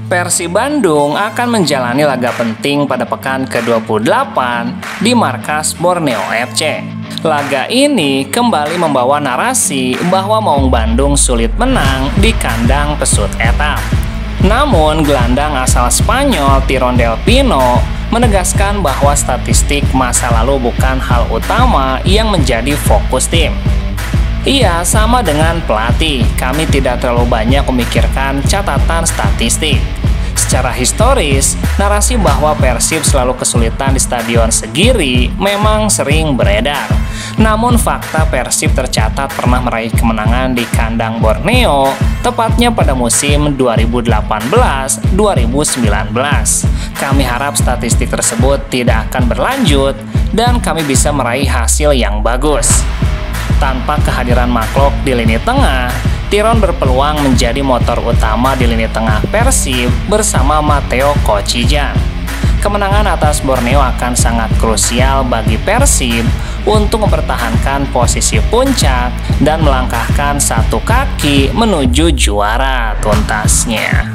Persib Bandung akan menjalani laga penting pada pekan ke-28 di markas Borneo FC. Laga ini kembali membawa narasi bahwa Maung Bandung sulit menang di kandang Pesut Etam. Namun, gelandang asal Spanyol Tyrone Del Pino menegaskan bahwa statistik masa lalu bukan hal utama yang menjadi fokus tim. Iya, sama dengan pelatih, kami tidak terlalu banyak memikirkan catatan statistik. Secara historis, narasi bahwa Persib selalu kesulitan di Stadion Segiri memang sering beredar. Namun fakta Persib tercatat pernah meraih kemenangan di kandang Borneo, tepatnya pada musim 2018-2019. Kami harap statistik tersebut tidak akan berlanjut dan kami bisa meraih hasil yang bagus. Tanpa kehadiran Maklok di lini tengah, Tyrone berpeluang menjadi motor utama di lini tengah Persib bersama Matteo Kocijan. Kemenangan atas Borneo akan sangat krusial bagi Persib untuk mempertahankan posisi puncak dan melangkahkan satu kaki menuju juara tuntasnya.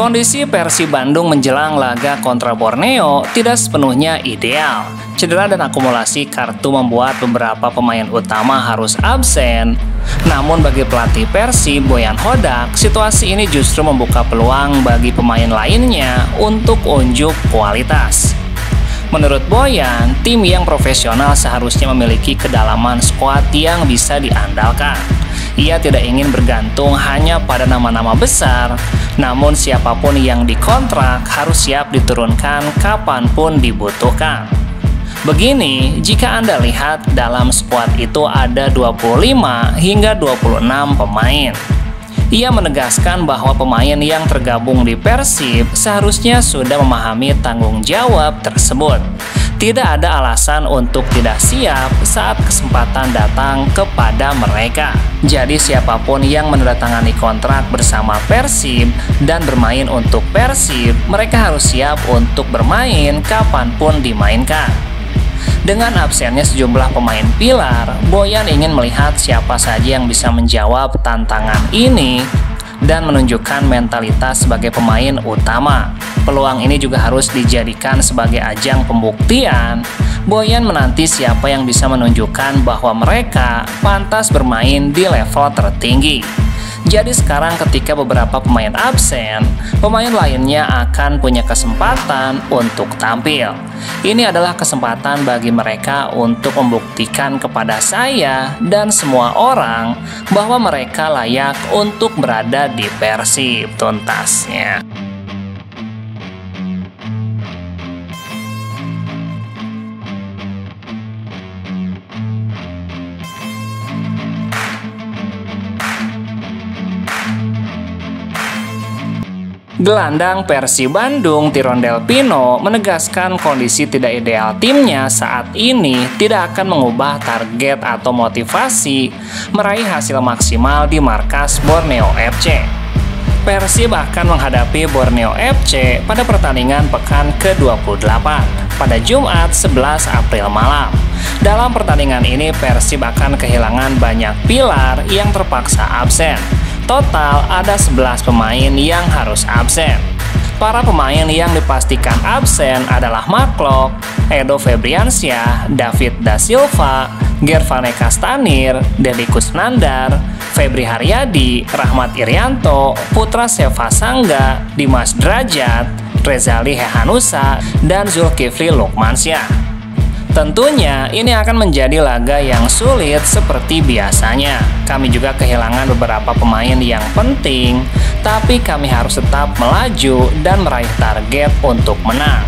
Kondisi Persib Bandung menjelang laga kontra Borneo tidak sepenuhnya ideal. Cedera dan akumulasi kartu membuat beberapa pemain utama harus absen. Namun bagi pelatih Persib, Boyan Hodak, situasi ini justru membuka peluang bagi pemain lainnya untuk unjuk kualitas. Menurut Boyan, tim yang profesional seharusnya memiliki kedalaman skuad yang bisa diandalkan. Ia tidak ingin bergantung hanya pada nama-nama besar, namun siapapun yang dikontrak harus siap diturunkan kapanpun dibutuhkan. Begini, jika Anda lihat dalam skuad itu ada 25 hingga 26 pemain. Ia menegaskan bahwa pemain yang tergabung di Persib seharusnya sudah memahami tanggung jawab tersebut. Tidak ada alasan untuk tidak siap saat kesempatan datang kepada mereka. Jadi siapapun yang menandatangani kontrak bersama Persib dan bermain untuk Persib, mereka harus siap untuk bermain kapanpun dimainkan. Dengan absennya sejumlah pemain pilar, Boyan ingin melihat siapa saja yang bisa menjawab tantangan ini dan menunjukkan mentalitas sebagai pemain utama. Peluang ini juga harus dijadikan sebagai ajang pembuktian. Boyan menanti siapa yang bisa menunjukkan bahwa mereka pantas bermain di level tertinggi. Jadi sekarang ketika beberapa pemain absen, pemain lainnya akan punya kesempatan untuk tampil. Ini adalah kesempatan bagi mereka untuk membuktikan kepada saya dan semua orang bahwa mereka layak untuk berada di Persib tuntasnya. Gelandang Persib Bandung Tyrone Del Pino menegaskan kondisi tidak ideal timnya saat ini tidak akan mengubah target atau motivasi meraih hasil maksimal di markas Borneo FC. Persib akan menghadapi Borneo FC pada pertandingan pekan ke-28 pada Jumat 11 April malam. Dalam pertandingan ini Persib akan kehilangan banyak pilar yang terpaksa absen. Total ada 11 pemain yang harus absen. Para pemain yang dipastikan absen adalah Maklok, Edo Febriansyah, David Da Silva, Gervane Kastanir, Deddy Kusnandar, Febri Haryadi, Rahmat Irianto, Putra Seva Sangga, Dimas Drajat, Rezali Hehanusa, dan Zulkifli Lukmansyah. Tentunya ini akan menjadi laga yang sulit seperti biasanya. Kami juga kehilangan beberapa pemain yang penting, tapi kami harus tetap melaju dan meraih target untuk menang.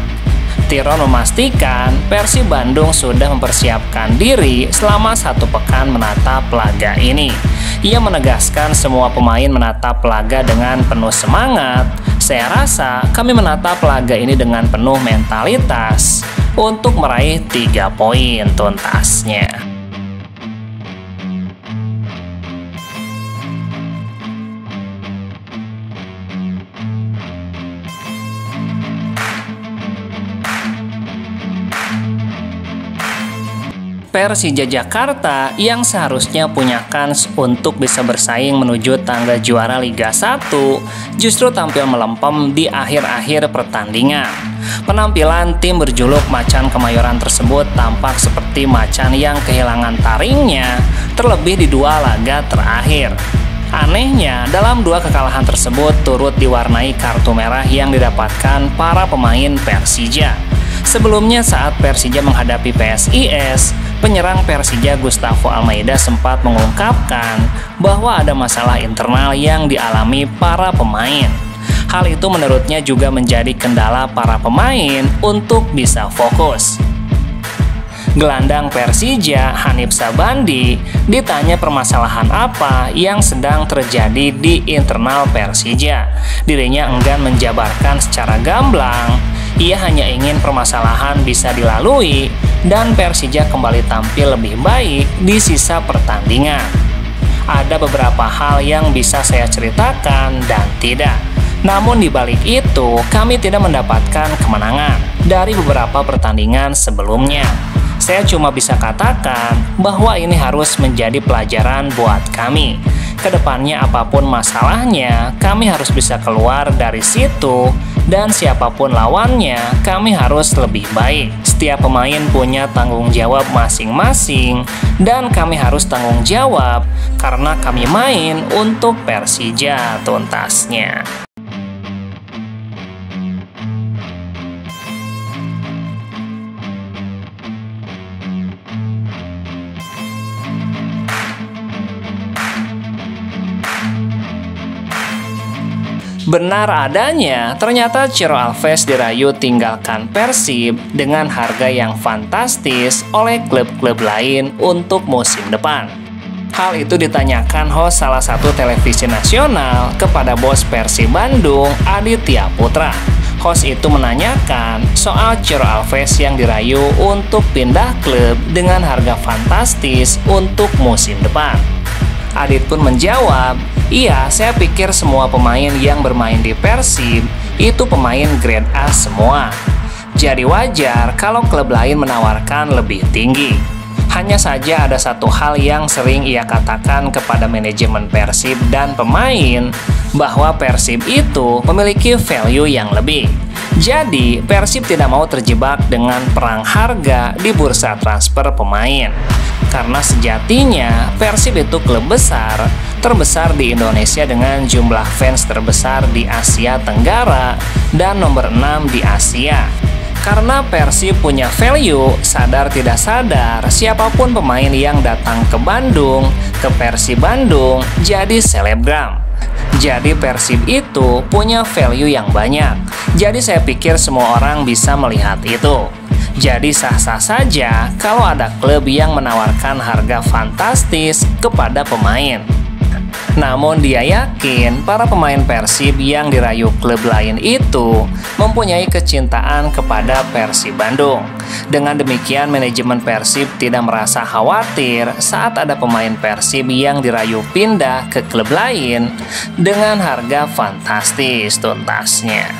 Tyrone memastikan Persib Bandung sudah mempersiapkan diri selama 1 pekan menatap laga ini. Ia menegaskan semua pemain menatap laga dengan penuh semangat. Saya rasa kami menatap laga ini dengan penuh mentalitas untuk meraih 3 poin tuntasnya. Persija Jakarta yang seharusnya punya kans untuk bisa bersaing menuju tangga juara Liga 1 justru tampil melempem di akhir-akhir pertandingan. Penampilan tim berjuluk Macan Kemayoran tersebut tampak seperti macan yang kehilangan taringnya, terlebih di dua laga terakhir. Anehnya, dalam dua kekalahan tersebut turut diwarnai kartu merah yang didapatkan para pemain Persija. Sebelumnya saat Persija menghadapi PSIS, penyerang Persija Gustavo Almeida sempat mengungkapkan bahwa ada masalah internal yang dialami para pemain. Hal itu menurutnya juga menjadi kendala para pemain untuk bisa fokus. Gelandang Persija, Hanif Sabandi, ditanya permasalahan apa yang sedang terjadi di internal Persija. Dirinya enggan menjabarkan secara gamblang. Ia hanya ingin permasalahan bisa dilalui dan Persija kembali tampil lebih baik di sisa pertandingan. Ada beberapa hal yang bisa saya ceritakan dan tidak. Namun di balik itu, kami tidak mendapatkan kemenangan dari beberapa pertandingan sebelumnya. Saya cuma bisa katakan bahwa ini harus menjadi pelajaran buat kami. Kedepannya apapun masalahnya, kami harus bisa keluar dari situ dan siapapun lawannya, kami harus lebih baik. Setiap pemain punya tanggung jawab masing-masing dan kami harus tanggung jawab karena kami main untuk Persija tuntasnya. Benar adanya, ternyata Ciro Alves dirayu tinggalkan Persib dengan harga yang fantastis oleh klub-klub lain untuk musim depan. Hal itu ditanyakan host salah satu televisi nasional kepada bos Persib Bandung, Aditya Putra. Host itu menanyakan soal Ciro Alves yang dirayu untuk pindah klub dengan harga fantastis untuk musim depan. Adit pun menjawab, "Iya, saya pikir semua pemain yang bermain di Persib itu pemain grade A semua. Jadi wajar kalau klub lain menawarkan lebih tinggi. Hanya saja ada satu hal yang sering ia katakan kepada manajemen Persib dan pemain, bahwa Persib itu memiliki value yang lebih. Jadi, Persib tidak mau terjebak dengan perang harga di bursa transfer pemain. Karena sejatinya Persib itu klub besar, terbesar di Indonesia dengan jumlah fans terbesar di Asia Tenggara dan nomor 6 di Asia. Karena Persib punya value, sadar tidak sadar, siapapun pemain yang datang ke Bandung, ke Persib Bandung, jadi selebgram. Jadi Persib itu punya value yang banyak. Jadi saya pikir semua orang bisa melihat itu. Jadi sah-sah saja kalau ada klub yang menawarkan harga fantastis kepada pemain. Namun dia yakin para pemain Persib yang dirayu klub lain itu mempunyai kecintaan kepada Persib Bandung. Dengan demikian manajemen Persib tidak merasa khawatir saat ada pemain Persib yang dirayu pindah ke klub lain dengan harga fantastis tuntasnya.